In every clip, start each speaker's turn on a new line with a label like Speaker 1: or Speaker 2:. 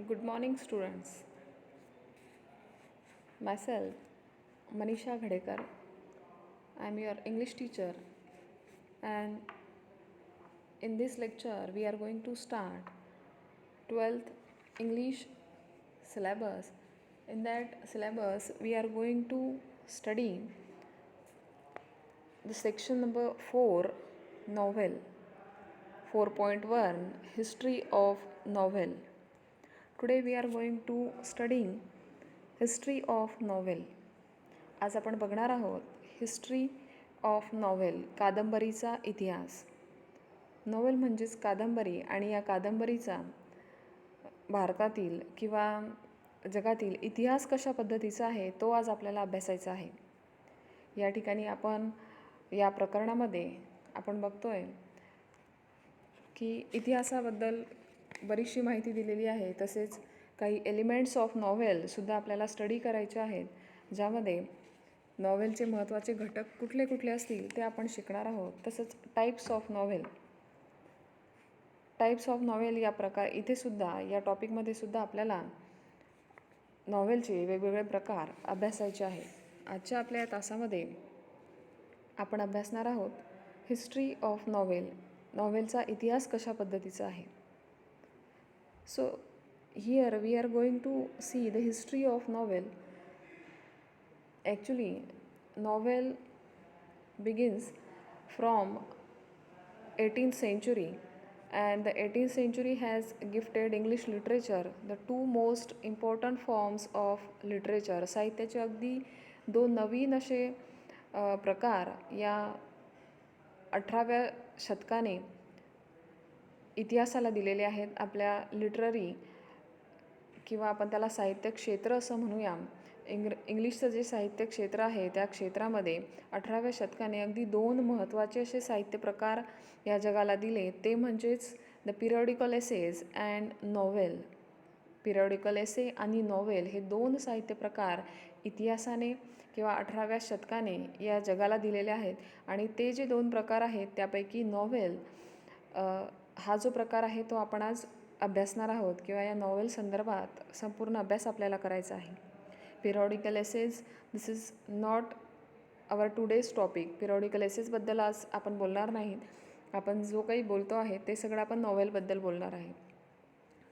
Speaker 1: Good morning, students. Myself, Manisha Ghadekar. I am your English teacher, and in this lecture, we are going to start 12th English syllabus. In that syllabus, we are going to study the section number 4, novel. 4.1, history of novel. Today we are going to studying history of novel. आज आपण बघणार आहोत history of novel, कादंबरीचा इतिहास. Novel म्हणजेच कादंबरी, आणि या कादंबरीचा भारतातील किंवा जगातील इतिहास कशा पद्धतीचा आहे तो आज आपल्याला अभ्यासायचा आहे. या ठिकाणी आपण या प्रकरणामध्ये आपण बघतोय की इतिहासाबद्दल बरीचशी माहिती दिलेली आहे. तसेच काही एलिमेंट्स ऑफ नॉवेलसुद्धा आपल्याला स्टडी करायचे आहेत, ज्यामध्ये नॉवेलचे महत्त्वाचे घटक कुठले कुठले असतील ते आपण शिकणार आहोत. तसंच टाईप्स ऑफ नॉवेल या इथेसुद्धा या टॉपिकमध्ये सुद्धा आपल्याला नॉवेलचे वेगवेगळे प्रकार अभ्यासायचे आहेत. आजच्या आपल्या या तासामध्ये आपण अभ्यासणार आहोत हिस्ट्री ऑफ नॉवेलचा इतिहास कशा पद्धतीचा आहे. So here we are going to see the history of novel. Actually, novel begins from 18th century, and the 18th century has gifted English literature the two most important forms of literature. साहित्याचे अगदी दोन नवीन असे प्रकार या 18व्या शतकाने इतिहासाला दिलेले आहेत. आपल्या लिटररी किंवा आपण त्याला साहित्य क्षेत्र असं म्हणूया. इंग्लिशचं जे साहित्य क्षेत्र आहे त्या क्षेत्रामध्ये 18व्या शतकाने अगदी दोन महत्त्वाचे असे साहित्य प्रकार या जगाला दिले. ते म्हणजेच द पिरियॉडिकल एसेज अँड नॉवेल. पिरियॉडिकल एसे आणि नॉवेल हे दोन साहित्य प्रकार इतिहासाने किंवा 18व्या शतकाने या जगाला दिलेले आहेत. आणि ते जे दोन प्रकार आहेत त्यापैकी नॉवेल हा जो प्रकार आहे तो आपण आज अभ्यासणार आहोत, किंवा या नॉवेल संदर्भात संपूर्ण अभ्यास आपल्याला करायचा आहे. Periodical essays, this is not our today's topic. Periodical एसेजबद्दल आज आपण बोलणार नाहीत. आपण जो काही बोलतो आहे ते सगळं आपण नॉवेलबद्दल बोलणार आहे.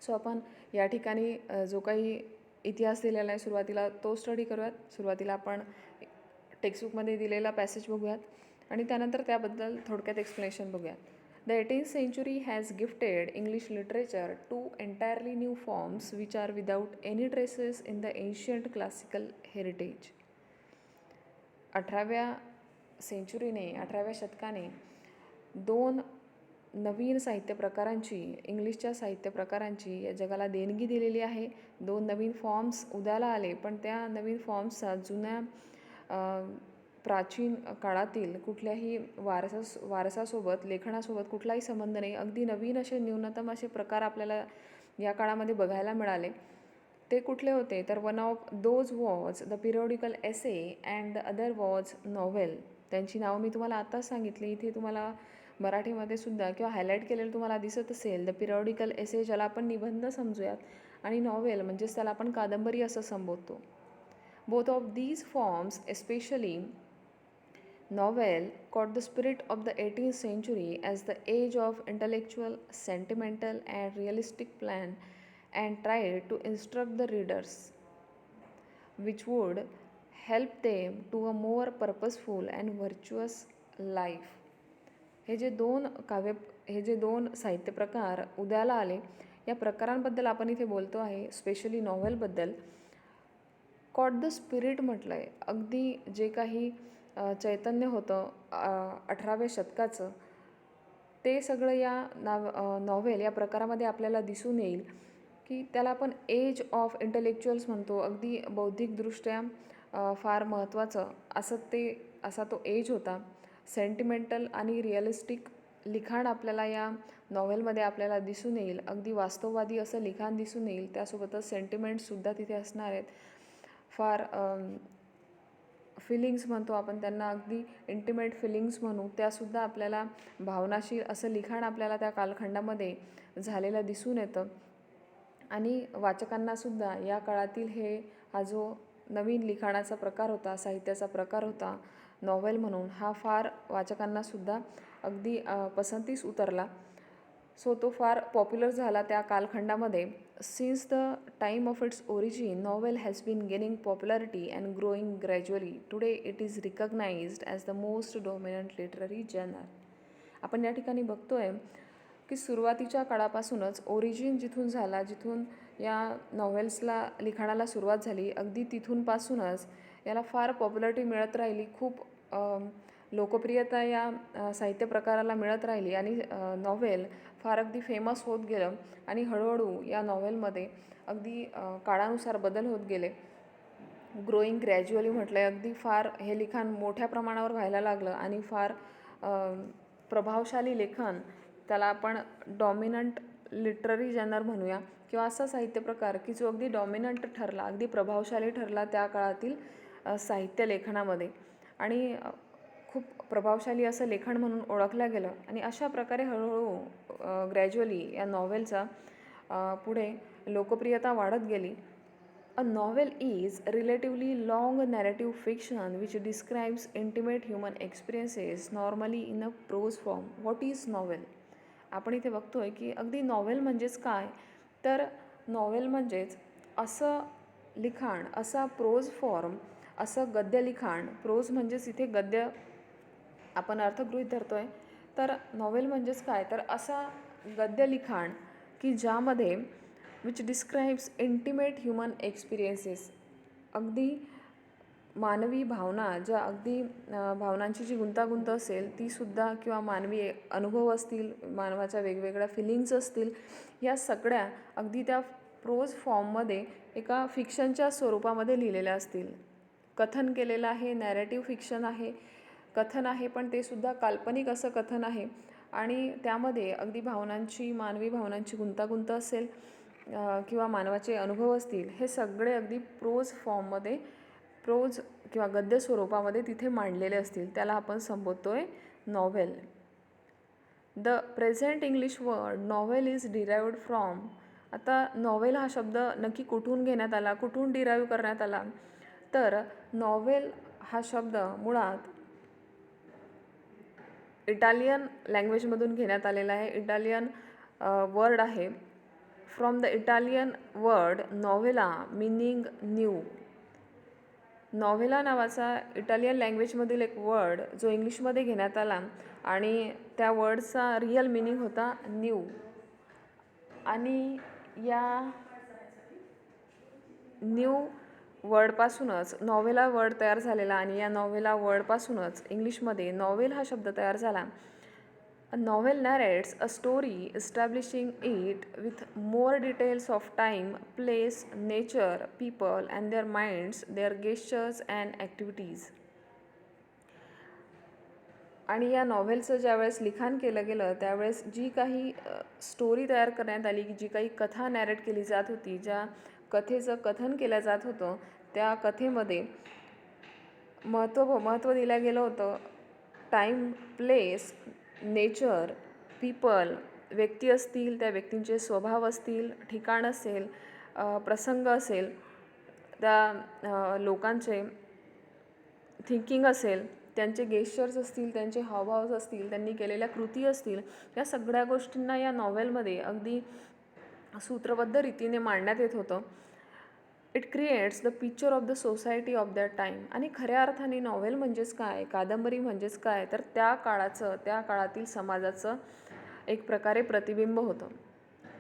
Speaker 1: सो आपण या ठिकाणी जो काही इतिहास दिलेला आहे सुरुवातीला तो स्टडी करूयात. सुरुवातीला आपण टेक्स्टबुकमध्ये दिलेला पॅसेज बघूयात आणि त्यानंतर त्याबद्दल थोडक्यात एक्सप्लेनेशन बघूयात. The 18th century has gifted English literature two entirely new forms which are without any traces in the ancient classical heritage. 18व्या शतकाने दोन नवीन साहित्य प्रकारांची, इंग्लिशच्या साहित्य प्रकारांची या जगाला देणगी दिलेली आहे. दोन नवीन फॉर्म्स उदयाला आले, पण त्या नवीन फॉर्म्सचा जुन्या प्राचीन काळातील कुठल्याही वारसासोबत, लेखनासोबत कुठलाही संबंध नाही. अगदी नवीन असे न्यूनतम असे प्रकार आपल्याला या काळामध्ये बघायला मिळाले. ते कुठले होते तर one of those was the periodical essay and the other was novel. त्यांची नावं मी तुम्हाला आत्ताच सांगितली. इथे तुम्हाला मराठीमध्ये सुद्धा किंवा हायलाईट केलेलं तुम्हाला दिसत असेल. द पिरियॉडिकल एसे ज्याला आपण निबंध समजूयात, आणि नॉवेल म्हणजेच त्याला आपण कादंबरी असं संबोधतो. Both of these forms, especially novel, caught the spirit of the 18th century as the age of intellectual, sentimental and realistic plan, and tried to instruct the readers, which would help them to a more purposeful and virtuous life. हे जे दोन साहित्य प्रकार उदयाला आले या प्रकारांबद्दल आपण इथे बोलतो आहे. स्पेशली नॉव्हेलबद्दल. कॉट द स्पिरिट म्हटलं आहे. अगदी जे काही चैतन्य होतं 18व्या शतकाचं ते सगळं या नॉव्हेल या प्रकारामध्ये आपल्याला दिसून येईल. की त्याला आपण एज ऑफ इंटलेक्च्युअल्स म्हणतो. अगदी बौद्धिकदृष्ट्या फार महत्त्वाचं असा तो एज होता. सेंटिमेंटल आणि रिअलिस्टिक लिखाण आपल्याला या नॉव्हेलमध्ये आपल्याला दिसून येईल. अगदी वास्तववादी असं लिखाण दिसून येईल. त्यासोबतच सेंटिमेंट्ससुद्धा तिथे असणार आहेत. फार फिलिंग्स म्हणतो आपण त्यांना, अगदी इंटिमेट फिलिंग्स म्हणू, त्यासुद्धा आपल्याला भावनाशील असं लिखाण आपल्याला त्या कालखंडामध्ये झालेलं दिसून येतं. आणि वाचकांनासुद्धा या काळातील हा जो नवीन लिखाणाचा प्रकार होता, साहित्याचा प्रकार होता नॉव्हेल म्हणून, हा फार वाचकांनासुद्धा अगदी पसंतीस उतरला. सो तो फार पॉप्युलर झाला त्या कालखंडामध्ये. Since the time of its origin novel has been gaining popularity and growing gradually. Today it is recognised as the most dominant literary journal. आपण या ठिकाणी बघतोय की सुरुवातीच्या काळापासूनच ओरिजिन जिथून झाला, जिथून या नॉव्हेल्सला लिखाणाला सुरुवात झाली, अगदी तिथूनपासूनच याला फार पॉप्युलॅरिटी मिळत राहिली, खूप लोकप्रियता या साहित्य प्रकाराला मिळत राहिली आणि नॉव्हेल फार अगदी फेमस होत गेलं. आणि हळूहळू या नॉव्हेलमध्ये अगदी काळानुसार बदल होत गेले. ग्रोईंग ग्रॅज्युअली म्हटलं आहे, अगदी फार हे लिखाण मोठ्या प्रमाणावर व्हायला लागलं आणि फार प्रभावशाली लेखन, त्याला आपण डॉमिनंट लिटररी जर्नल म्हणूया, किंवा असा साहित्य प्रकार की जो अगदी डॉमिनंट ठरला, अगदी प्रभावशाली ठरला त्या काळातील साहित्य लेखनामध्ये, आणि खूप प्रभावशाली असं लेखन म्हणून ओळखलं गेलं. आणि अशा प्रकारे हळूहळू ग्रॅज्युअली या नॉव्हेलचा पुढे लोकप्रियता वाढत गेली. A novel is relatively long narrative fiction which describes intimate human experiences normally in a prose form. What is novel? आपण इथे बघतोय की अगदी नॉव्हेल म्हणजेच काय, तर नॉव्हेल म्हणजेच असं लिखाण, असा प्रोज फॉर्म, असं गद्य लिखाण. प्रोज म्हणजेच इथे गद्य आपण अर्थ गृहीत धरतोय. तर नॉव्हेल म्हणजेच काय, तर असा गद्य लिखाण की ज्यामध्ये विच डिस्क्राईब्स इंटिमेट ह्युमन एक्सपिरियन्सेस, अगदी मानवी भावना, ज्या अगदी भावनांची जी गुंतागुंत असेल तीसुद्धा, किंवा मानवी अनुभव असतील, मानवाच्या वेगवेगळ्या फिलिंग्स असतील, या सगळ्या अगदी त्या प्रोज फॉर्ममध्ये एका फिक्शनच्या स्वरूपामध्ये लिहिलेल्या असतील. कथन केलेलं आहे, नॅरेटिव्ह फिक्शन आहे, कथन आहे, पण ते सुद्धा काल्पनिक असं कथन आहे. आणि त्यामध्ये अगदी भावनांची, मानवी भावनांची गुंतागुंत असेल किंवा मानवाचे अनुभव असतील, हे सगळे अगदी प्रोज फॉर्ममध्ये, प्रोज किंवा गद्य स्वरूपामध्ये तिथे मांडलेले असतील, त्याला आपण संबोधतोय novel. The present English word novel is derived from. आता नॉव्हेल हा शब्द नक्की कुठून घेण्यात आला, कुठून डिराईव्ह करण्यात आला, तर नॉव्हेल हा शब्द मुळात इटालियन लँग्वेजमधून घेण्यात आलेला आहे. इटालियन वर्ड आहे. From the Italian word novella meaning new. Novella नावाचा इटालियन लँग्वेजमधील एक वर्ड जो इंग्लिशमध्ये घेण्यात आला, आणि त्या वर्डचा रिअल मिनिंग होता न्यू. आणि या न्यू वर्डपासूनच नॉव्हेला वर्ड तयार झालेला, आणि या नॉव्हेला वर्डपासूनच इंग्लिशमध्ये नॉव्हेल हा शब्द तयार झाला. A novel narrates a story establishing it with more details of time, place, nature, people and their minds, their gestures and activities. आणि या नॉव्हेलचं ज्यावेळेस लिखाण केलं गेलं, त्यावेळेस जी काही स्टोरी तयार करण्यात आली, जी काही कथा नॅरेट केली जात होती, ज्या कथेचं कथन केलं जात होतं, त्या कथेमध्ये महत्त्व दिलं गेलं होतं टाईम, प्लेस, नेचर, पीपल, व्यक्ती असतील, त्या व्यक्तींचे स्वभाव असतील, ठिकाण असेल, प्रसंग असेल, त्या लोकांचे थिंकिंग असेल, त्यांचे गेस्चर्स असतील, त्यांचे हावभाव असतील, त्यांनी केलेल्या कृती असतील, या सगळ्या गोष्टींना या नॉव्हेलमध्ये अगदी सूत्रबद्ध रीतीने मांडण्यात येत होतं. It creates the picture of the society of that time. आणि खऱ्या अर्थाने नॉव्हेल म्हणजेच काय, कादंबरी म्हणजेच काय, तर त्या काळाचं, त्या काळातील समाजाचं एक प्रकारे प्रतिबिंब होतं.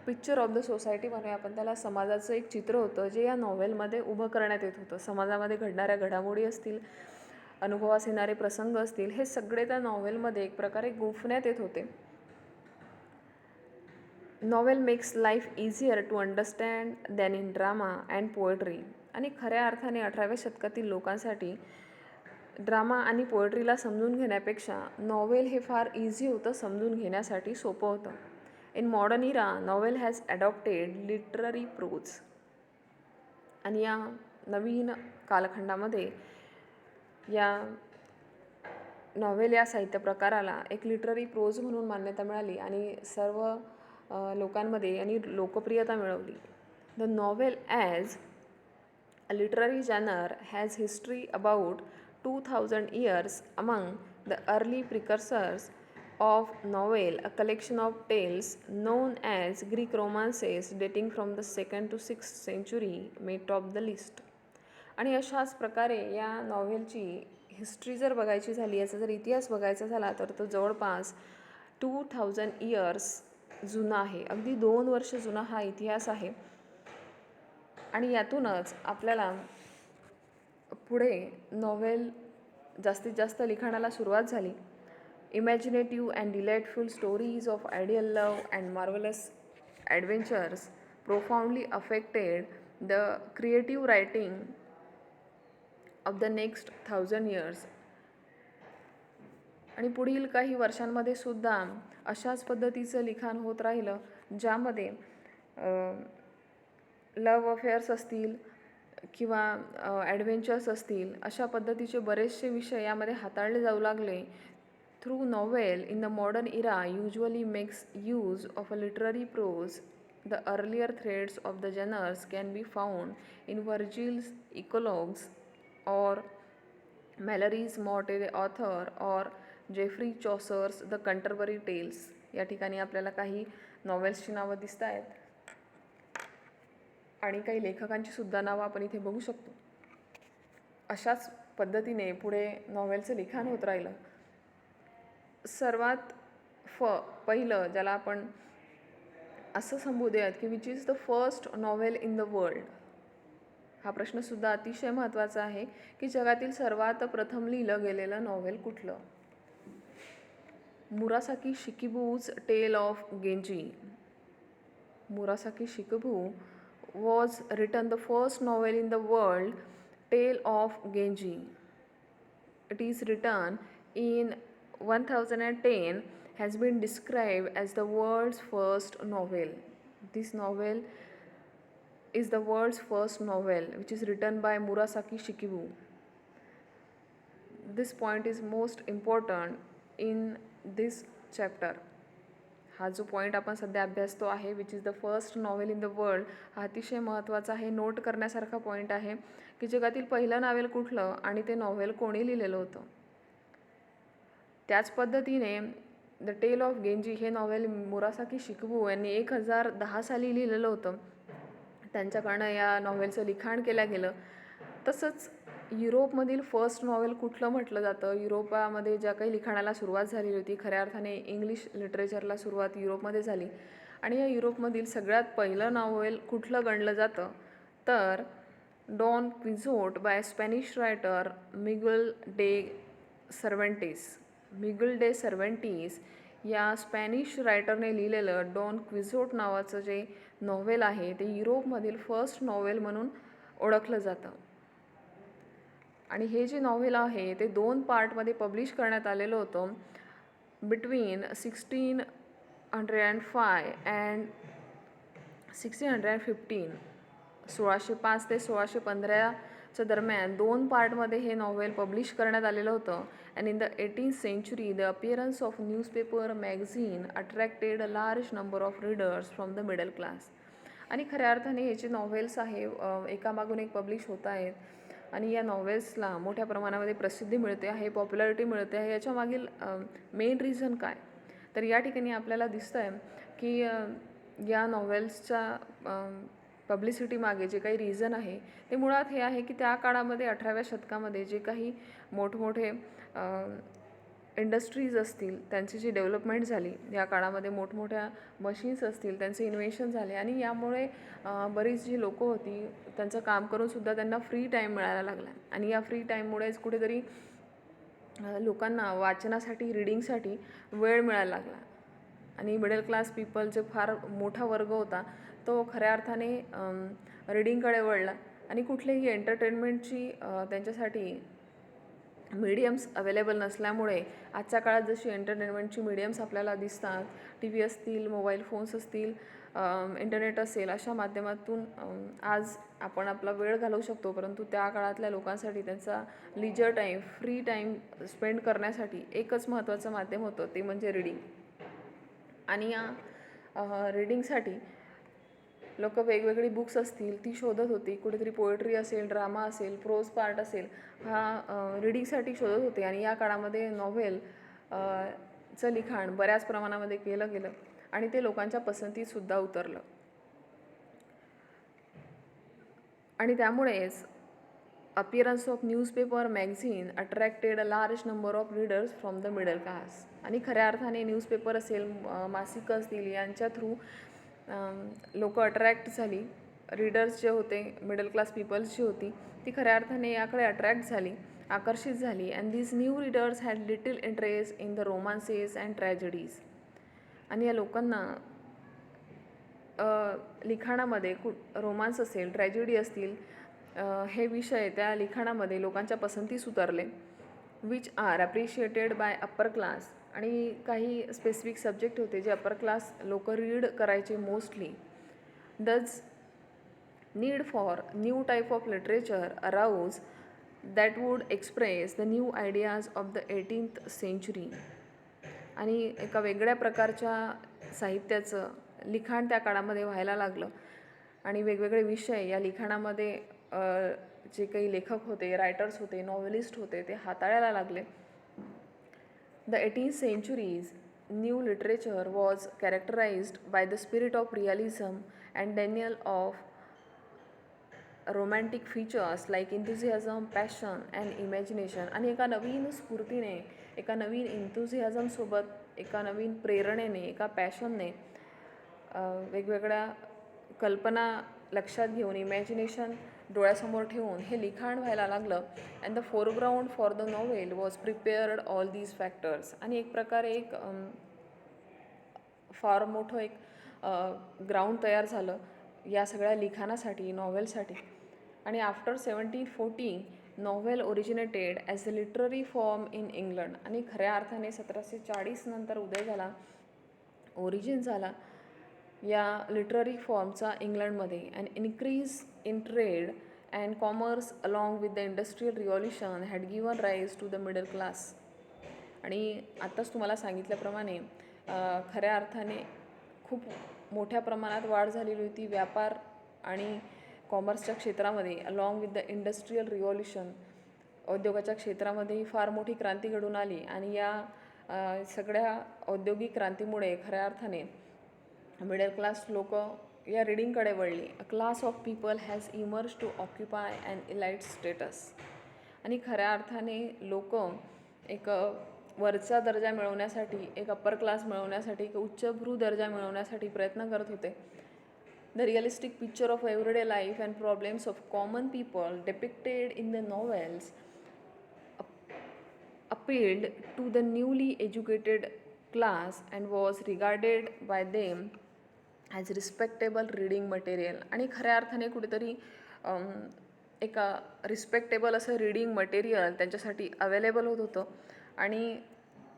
Speaker 1: पिक्चर ऑफ द सोसायटी म्हणूया आपण त्याला, समाजाचं एक चित्र होतं जे या नॉव्हेलमध्ये उभं करण्यात येत होतं. समाजामध्ये घडणाऱ्या घडामोडी असतील, अनुभवास येणारे प्रसंग असतील, हे सगळे त्या नॉव्हेलमध्ये एक प्रकारे गुंफण्यात येत होते. Novel makes life easier to understand than in drama and poetry. आणि खऱ्या अर्थाने 18व्या शतकातील लोकांसाठी ड्रामा आणि पोएट्रीला समजून घेण्यापेक्षा नॉव्हेल हे फार इझी होतं, समजून घेण्यासाठी सोपं होतं. In modern era novel has adopted literary prose. आणि या नवीन कालखंडामध्ये या नॉव्हेल या साहित्य प्रकाराला एक लिटररी प्रोज म्हणून मान्यता मिळाली आणि सर्व लोकांमध्ये आणि लोकप्रियता मिळवली. The novel as a literary genre has history about 2000 years. Among the early precursors of novel, a collection of tales known as Greek romances dating from the 2nd to 6th century may top the list. आणि अशाच प्रकारे या नॉव्हेलची history जर बघायची झाली, याचा जर इतिहास बघायचा झाला तर तो जवळपास 2000 इयर्स जुना आहे. अगदी 2 वर्ष जुना हा इतिहास आहे. आणि यातूनच आपल्याला पुढे नॉव्हेल जास्तीत जास्त लिखाणाला सुरुवात झाली. Imaginative and delightful stories of ideal love and marvellous adventures profoundly affected the creative writing of the next 1000 years. आणि पुढील काही वर्षांमध्ये सुद्धा अशाच पद्धतीचं लिखाण होत राहिलं, ज्यामध्ये लव्ह अफेअर्स असतील किंवा ॲडव्हेंचर्स असतील, अशा पद्धतीचे बरेचसे विषय यामध्ये हाताळले जाऊ लागले. Through novel in the modern era usually makes use of a literary prose. The earlier threads of the genres can be found in Virgil's eclogues or Mallory's Morte the Author or Geoffrey Chaucer's the Canterbury Tales. या ठिकाणी आपल्याला काही नॉवेल्सची नावं दिसत आहेत आणि काही लेखकांची सुद्धा नावं आपण इथे बघू शकतो. अशाच पद्धतीने पुढे नॉवेलचं लिखाण होत राहिलं. सर्वात पहिलं ज्याला आपण असं संबोधूयात की which is the first novel in the world. हा प्रश्नसुद्धा अतिशय महत्त्वाचा आहे की जगातील सर्वात प्रथम लिहिलं गेलेलं नॉव्हेल कुठलं. Murasaki Shikibu's Tale of Genji. Murasaki Shikibu was written the first novel in the world, Tale of Genji. It is written in 1010, has been described as the world's first novel. This novel is the world's first novel which is written by Murasaki Shikibu. This point is most important in this chapter. हा जो point आपण सध्या अभ्यासतो आहे which is the first novel in the world, हा अतिशय महत्त्वाचा आहे. Note करण्यासारखा पॉईंट आहे की जगातील पहिलं नॉवेल कुठलं आणि ते नॉवेल कोणी लिहिलेलं होतं. त्याच पद्धतीने द टेल ऑफ गेंजी हे नॉवेल मुरासाकी शिकिबू यांनी 1010 साली लिहिलेलं होतं. त्यांच्याकडनं या नॉवेलचं लिखाण केलं गेलं. तसंच युरोपमधील फर्स्ट नॉवेल कुठलं म्हटलं जातं. युरोपामध्ये ज्या काही लिखाणाला सुरुवात झालेली होती, खऱ्या अर्थाने इंग्लिश लिटरेचरला सुरुवात युरोपमध्ये झाली. आणि या युरोपमधील सगळ्यात पहिलं नॉवेल कुठलं गणलं जातं तर Don Quixote by Spanish writer Miguel de Cervantes. Miguel de Cervantes या स्पॅनिश रायटरने लिहिलेलं डॉन क्विझोट नावाचं जे नॉवेल आहे ते युरोपमधील फर्स्ट नॉवेल म्हणून ओळखलं जातं. आणि हे जे नॉव्हेल आहे ते 2 पार्टमध्ये पब्लिश करण्यात आलेलं होतं बिटवीन 1605 अँड 1615. 1605 ते 1615च्या दरम्यान 2 पार्टमध्ये हे नॉव्हेल पब्लिश करण्यात आलेलं होतं. And in the 18th century the appearance of newspaper magazine attracted a large number of readers from the middle class. आणि खऱ्या अर्थाने हे जे नॉव्हेल्स आहे एकामागून एक पब्लिश होत आहेत आणि या नॉवेल्सला मोठ्या प्रमाणामध्ये प्रसिद्धी मिळते आहे, पॉप्युलॅरिटी मिळते आहे. याच्या मागील मेन रिझन काय तर या ठिकाणी आपल्याला दिसतं आहे की या नॉवेल्सच्या पब्लिसिटी मागे जे काही रिझन आहे ते मुळात हे आहे की त्या काळामध्ये 18व्या शतकामध्ये जे काही मोठमोठे इंडस्ट्रीज असतील त्यांची जी डेव्हलपमेंट झाली, या काळामध्ये मोठमोठ्या मशीन्स असतील त्यांचे इन्व्हेन्शन झाले आणि यामुळे बरीच जी लोकं होती त्यांचं काम करूनसुद्धा त्यांना फ्री टाईम मिळायला लागला. आणि या फ्री टाईममुळेच कुठेतरी लोकांना वाचनासाठी रीडिंगसाठी वेळ मिळायला लागला. आणि मिडल क्लास पीपल जो फार मोठा वर्ग होता तो खऱ्या अर्थाने रीडिंगकडे वळला. आणि कुठलेही एंटरटेनमेंटची त्यांच्यासाठी मीडियम्स अवेलेबल नसल्यामुळे आजच्या काळात जशी एंटरटेनमेंटची मीडियम्स आपल्याला दिसतात, टी व्ही असतील, मोबाईल फोन्स असतील, इंटरनेट असेल, अशा माध्यमातून आज आपण आपला वेळ घालवू शकतो. परंतु त्या काळातल्या लोकांसाठी त्यांचा लिजर टाईम, फ्री टाईम स्पेंड करण्यासाठी एकच महत्त्वाचं माध्यम होतं ते म्हणजे रीडिंग. आणि या रीडिंगसाठी लोक वेगवेगळी बुक्स असतील ती शोधत होती. कुठेतरी पोएट्री असेल, ड्रामा असेल, प्रोज पार्ट असेल, हा रीडिंगसाठी शोधत होते. आणि या काळामध्ये नॉव्हेल चं लिखाण बऱ्याच प्रमाणामध्ये केलं गेलं आणि ते लोकांच्या पसंतीतसुद्धा उतरलं. आणि त्यामुळेच appearance of newspaper magazine attracted a large number of readers from the middle class. आणि खऱ्या अर्थाने न्यूजपेपर असेल, मासिकं असतील, यांच्या थ्रू लोक अट्रॅक्ट झाली. रीडर्स जे होते, मिडल क्लास पीपल्स जी होती, ती खऱ्या अर्थाने याकडे अट्रॅक्ट झाली, आकर्षित झाली. And these new readers had little interest in the romances and tragedies. आणि या लोकांना लिखाणामध्ये रोमांस असेल, ट्रॅजेडी असतील, हे विषय त्या लिखाणामध्ये लोकांच्या पसंतीस उतरले. Which are appreciated by upper class. आणि काही स्पेसिफिक सब्जेक्ट होते जे अप्पर क्लास लोक रीड करायचे mostly. Thus need for new type of literature arose that would express the new ideas of the 18th century. आणि एका वेगळ्या प्रकारच्या साहित्याचं लिखाण त्या काळामध्ये व्हायला लागलं. आणि वेगवेगळे विषय या लिखाणामध्ये जे काही लेखक होते, रायटर्स होते, नॉव्हेलिस्ट होते, ते हाताळायला लागले. The 18th century's new literature was characterised by the spirit of realism and denial of romantic features like enthusiasm, passion and imagination. आणि एका नवीन स्फूर्तीने, एका नवीन इंथुझियाझमसोबत, एका नवीन प्रेरणेने, एका पॅशनने, वेगवेगळ्या कल्पना लक्षात घेऊन, इमॅजिनेशन डोळ्यासमोर ठेवून हे लिखाण व्हायला लागलं. And the foreground for the novel was prepared all these factors. आणि एक प्रकारे एक फार मोठं एक ग्राउंड तयार झालं या सगळ्या लिखाणासाठी, नॉव्हेलसाठी. आणि after 1740 novel originated as a literary form in England. आणि खऱ्या अर्थाने 1740 नंतर उदय झाला, ओरिजिन झाला या लिटररी फॉर्मचा इंग्लंडमध्ये. And increase in trade and commerce along with the industrial revolution had given rise to the middle class. आणि आत्ताच तुम्हाला सांगितल्याप्रमाणे खऱ्या अर्थाने खूप मोठ्या प्रमाणात वाढ झालेली होती व्यापार आणि कॉमर्सच्या क्षेत्रामध्ये. Along with the industrial revolution, औद्योगाच्या क्षेत्रामध्येही फार मोठी क्रांती घडून आली. आणि या सगळ्या औद्योगिक क्रांतीमुळे खऱ्या अर्थाने मिडल क्लास लोक या रीडिंगकडे वळली. A class of people has emerge to occupy and elite status. आणि खऱ्या अर्थाने लोक एक वरचा दर्जा मिळवण्यासाठी, एक अप्पर क्लास मिळवण्यासाठी, एक उच्चभ्रू दर्जा मिळवण्यासाठी प्रयत्न करत होते. The realistic picture of everyday life and problems of common people depicted in the novels appealed to the newly educated class and was regarded by them as respectable reading material. आणि खऱ्या अर्थाने कुठेतरी एका रिस्पेक्टेबल असं reading material त्यांच्यासाठी available होत होतं. आणि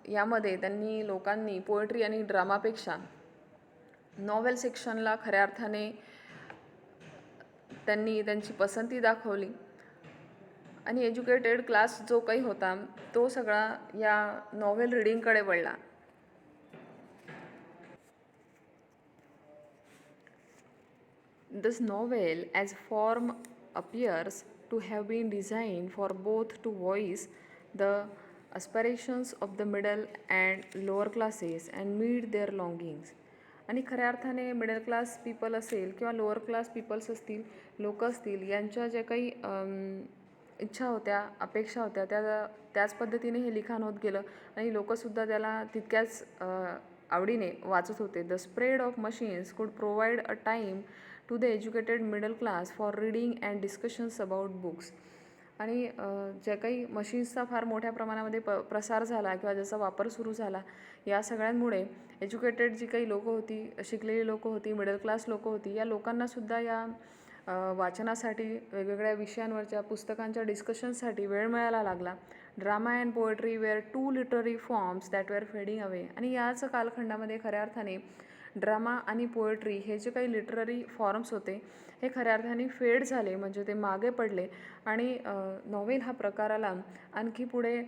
Speaker 1: यामध्ये त्यांनी लोकांनी पोएट्री आणि ड्रामापेक्षा नॉवेल सेक्शनला खऱ्या अर्थाने त्यांनी त्यांची पसंती दाखवली. आणि एज्युकेटेड क्लास जो काही होता तो सगळा या नॉव्हेल रीडिंगकडे वळला. This novel as form appears to have been designed for both to voice the aspirations of the middle and lower classes and meet their longings. आणि खऱ्या अर्थाने मिडल क्लास पीपल असेल किंवा लोअर क्लास पीपल्स असतील, लोक असतील, यांच्या ज्या काही इच्छा होत्या, अपेक्षा होत्या, त्याच पद्धतीने हे लिखाण होत गेलं. आणि लोकंसुद्धा त्याला तितक्याच आवडीने वाचत होते. The spread of machines could provide a time to the educated middle class for reading and discussions about books. आणि ज्या काही मशीन्सचा फार मोठ्या प्रमाणामध्ये प्रसार झाला किंवा ज्याचा वापर सुरू झाला, या सगळ्यांमुळे एज्युकेटेड जी काही लोकं होती, शिकलेली लोकं होती, मिडल क्लास लोकं होती, या लोकांनासुद्धा या वाचनासाठी, वेगवेगळ्या विषयांवरच्या पुस्तकांच्या डिस्कशनसाठी वेळ मिळायला लागला. Drama and poetry were two literary forms that were fading away. आणि याच कालखंडामध्ये खऱ्या अर्थाने ड्रामा आणि पोएट्री हे जे काही लिटररी फॉर्म्स होते हे खऱ्या अर्थाने फेड झाले, म्हणजे ते मागे पडले. आणि नॉव्हेल हा प्रकाराला आणखी पुढे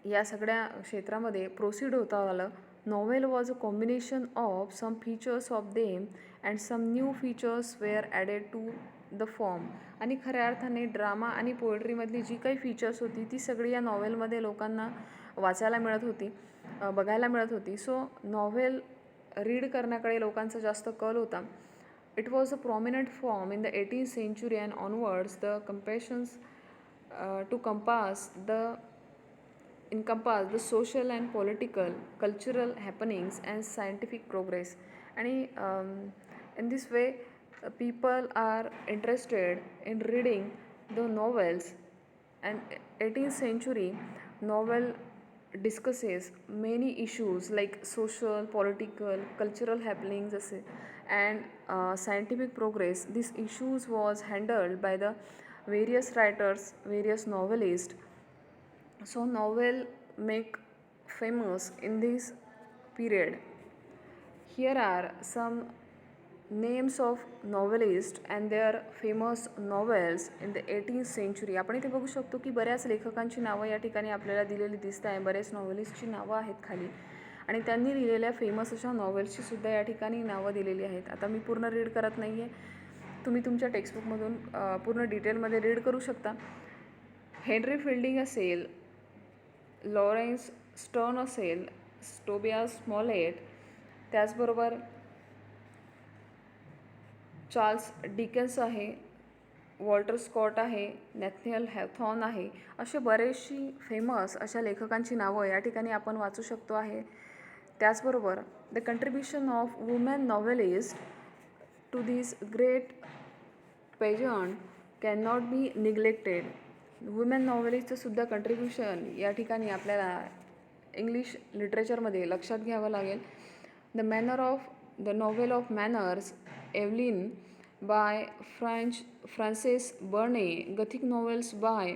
Speaker 1: या सगळ्या क्षेत्रामध्ये प्रोसीड होता आलं. Novel was a combination of some features of them and some new features were added to the form. आणि खऱ्या अर्थाने ड्रामा आणि पोएट्रीमधली जी काही फीचर्स होती ती सगळी या नॉवेलमध्ये लोकांना वाचायला मिळत होती, बघायला मिळत होती. सो नॉव्हेल रीड करण्याकडे लोकांचा जास्त कल होता. It was a prominent form in the 18th century and onwards. The compassions to encompass the social and political, cultural happenings and scientific progress. And in this way, people are interested in reading the novels. And 18th century novel discusses many issues like social, political, cultural happenings and scientific progress. These issues was handled by the various writers, various novelists. So novel make famous in this period. Here are some names of novelists and their famous novels in the 18th century. आपण इथे बघू शकतो की बऱ्याच लेखकांची नावं या ठिकाणी आपल्याला दिलेली दिसत आहे. बरेच नॉव्हेलिस्टची नावं आहेत खाली आणि त्यांनी लिहिलेल्या फेमस अशा नॉवेल्सची सुद्धा या ठिकाणी नावं दिलेली आहेत. आता मी पूर्ण रीड करत नाही आहे, तुम्ही तुमच्या टेक्स्टबुकमधून पूर्ण डिटेलमध्ये रीड करू शकता. हेनरी फिल्डिंग असेल, लॉरेन्स स्टर्न असेल, टोबियास स्मॉलेट, त्याचबरोबर चार्ल्स डिकेन्स आहे, वॉल्टर स्कॉट आहे, नॅथनियल हॅथॉर्न आहे. असे बरेचशी फेमस अशा लेखकांची नावं या ठिकाणी आपण वाचू शकतो आहे. त्याचबरोबर the contribution of women novelist to this great pageant can not be neglected. Women नॉव्हेलिस्टचं सुद्धा कंट्रीब्युशन या ठिकाणी आपल्याला इंग्लिश लिटरेचरमध्ये लक्षात घ्यावं लागेल. The novel of manners, Evelyn by Frances Burney, Gothic novels by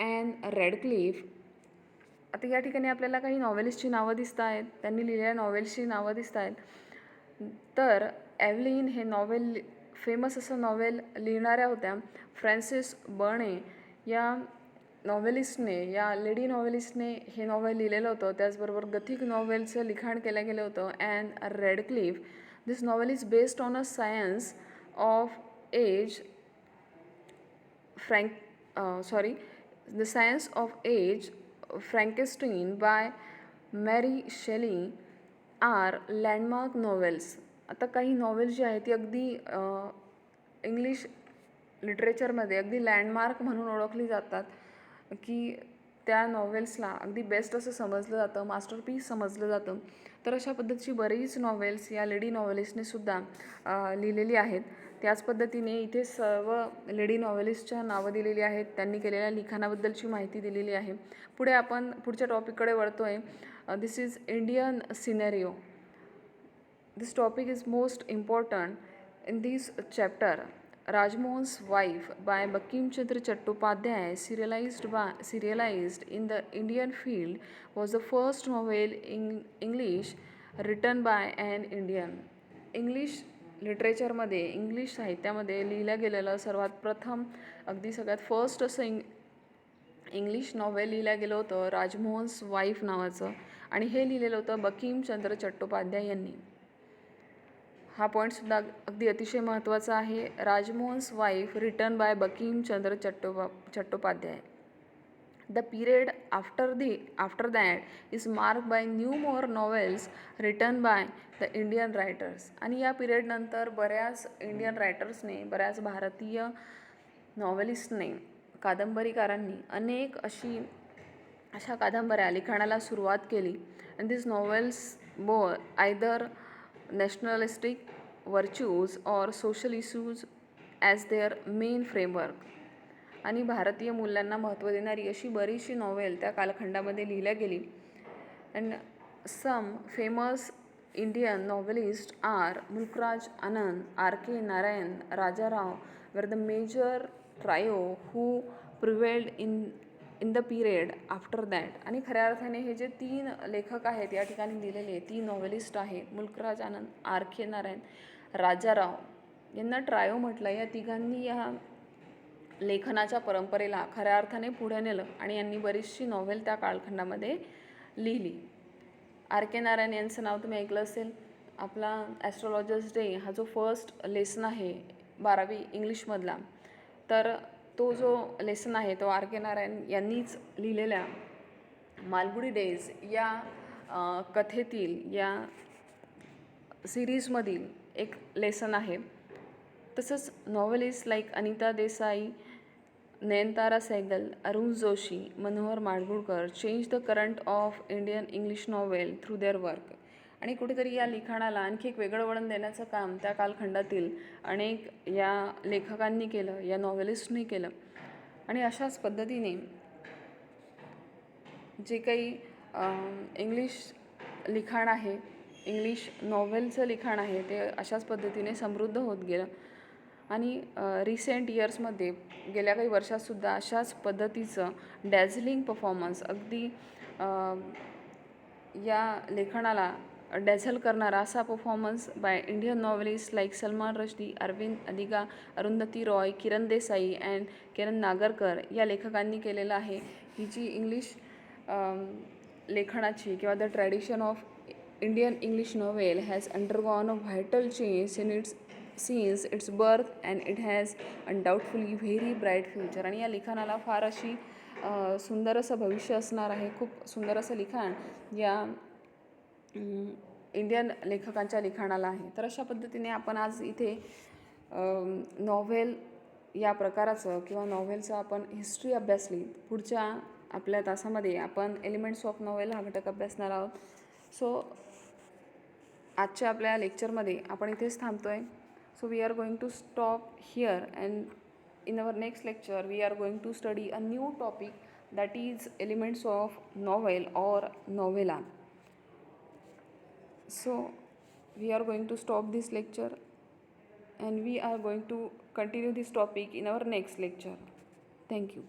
Speaker 1: Ann Radcliffe. आता या ठिकाणी आपल्याला काही नॉव्हेलिस्टची नावं दिसत आहेत, त्यांनी लिहिलेल्या नॉवेल्सची नावं दिसत आहेत. तर एव्हलिन हे नॉवेल फेमस असं नॉवेल लिहिणाऱ्या होत्या. फ्रान्सिस बर्ने या नॉव्हेलिस्टने, या लेडी नॉव्हेलिस्टने हे नॉवेल लिहिलेलं होतं. त्याचबरोबर गथिक नॉवेलचं लिखाण केलं गेलं होतं Ann Radcliffe. This novel is based on a science of age the science of age Frankenstein by Mary Shelley R landmark novels. आता काही नॉवेल्स जी आहेत ती अगदी इंग्लिश लिटरेचरमध्ये अगदी लँडमार्क म्हणून ओळखली जातात, की त्या नॉवेल्सला अगदी बेस्ट असं समजलं जातं, मास्टरपीस समजलं जातं. तर अशा पद्धतीची बरीच नॉवेल्स या लेडी नॉव्हेलिस्टने सुद्धा लिहिलेली आहेत. त्याच पद्धतीने इथे सर्व लेडी नॉव्हेलिस्टच्या नावं दिलेली आहेत, त्यांनी केलेल्या लिखाणाबद्दलची माहिती दिलेली आहे. पुढे आपण पुढच्या टॉपिककडे वळतो आहे. This is Indian scenario. This topic is most important in this chapter. Rajmohan's Wife by Bankim Chandra Chattopadhyay, serialized in the Indian field, was the first novel in English written by an Indian. English लिटरेचरमध्ये, English साहित्यामध्ये लिहिलं गेलेलं सर्वात प्रथम, अगदी सगळ्यात first असं English novel लिहिलं गेलं होतं राजमोहन्स वाईफ नावाचं, आणि हे लिहिलेलं होतं बंकिम चंद्र चट्टोपाध्याय यांनी. हा पॉईंटसुद्धा अगदी अतिशय महत्त्वाचा आहे. Rajmohan's wife written by Bankim Chandra Chattopadhyay. The period after that is mark bye new more novels written by the Indian writers. आणि या पिरियडनंतर बऱ्याच इंडियन रायटर्सने, बऱ्याच भारतीय नॉव्हेलिस्टने, कादंबरीकारांनी अनेक अशा कादंबऱ्या लिखाणाला सुरुवात केली. And this novels bore either nationalistic virtues or social issues as their main framework. आणि भारतीय मूल्यांना महत्त्व देणारी अशी बरीचशी नॉवेल त्या कालखंडामध्ये लिहिल्या गेली. And some famous Indian novelist are Mulk Raj Anand, R.K. Narayan, Raja Rao were the major trio who prevailed in the period after that. आणि खऱ्या अर्थाने हे जे 3 लेखक आहेत या ठिकाणी लिहिलेले 3 नॉव्हेलिस्ट आहे, मुल्कराज आनंद, R.K. नारायण, राजाराव, यांना ट्रायो म्हटलं. या तिघांनी या लेखनाच्या परंपरेला खऱ्या अर्थाने पुढे नेलं आणि यांनी बरीचशी नॉव्हेल त्या कालखंडामध्ये लिहिली. आर के नारायण यांचं नाव तुम्ही ऐकलं असेल. आपला ॲस्ट्रॉलॉजर्स डे हा जो फर्स्ट लेसन आहे 12वी इंग्लिशमधला, तर तो जो लेसन आहे तो आर के नारायण यांनीच लिहिलेल्या मालगुडी डेज या कथेतील या सिरीजमधील एक लेसन आहे. तसंच novelist like Anita Desai, Nayantara Sahgal, Arun Joshi, Manohar Madgulkar change the current of Indian English novel through their work. आणि कुठेतरी या लिखाणाला आणखी एक वेगळं वळण देण्याचं काम त्या कालखंडातील अनेक या लेखकांनी केलं, या नॉव्हेलिस्टनी केलं. आणि अशाच पद्धतीने जे काही इंग्लिश लिखाण आहे, इंग्लिश नॉव्हेलचं लिखाण आहे, ते अशाच पद्धतीने समृद्ध होत गेलं. आणि रिसेंट इयर्समध्ये गेल्या काही वर्षातसुद्धा अशाच पद्धतीचं डॅझलिंग परफॉर्मन्स, अगदी या लेखनाला डॅझल करणारा असा performance by Indian novelist like Salman Rushdie, Aravind Adiga, Arundhati Roy, Kiran Desai and Kiran Nagarkar या लेखकांनी केलेलं आहे. ही जी इंग्लिश लेखनाची किंवा the tradition of Indian English novel has undergone a vital change in its since its birth and it has undoubtedly very bright future. आणि या लिखाणाला फार अशी सुंदर असं भविष्य असणार आहे. खूप सुंदर असं लिखाण या इंडियन लेखकांच्या लिखाणाला आहे. तर अशा पद्धतीने आपण आज इथे नॉव्हेल या प्रकाराचं किंवा नॉव्हेलचं आपण हिस्ट्री अभ्यासली. पुढच्या आपल्या तासामध्ये आपण एलिमेंट्स ऑफ नॉव्हेल हा घटक अभ्यासणार आहोत. सो आजच्या आपल्या लेक्चरमध्ये आपण इथेच थांबतो आहे. So we are going to stop here, and in our next lecture we are going to study a new topic, that is elements of novel or novella. So we are going to stop this lecture and we are going to continue this topic in our next lecture. Thank you.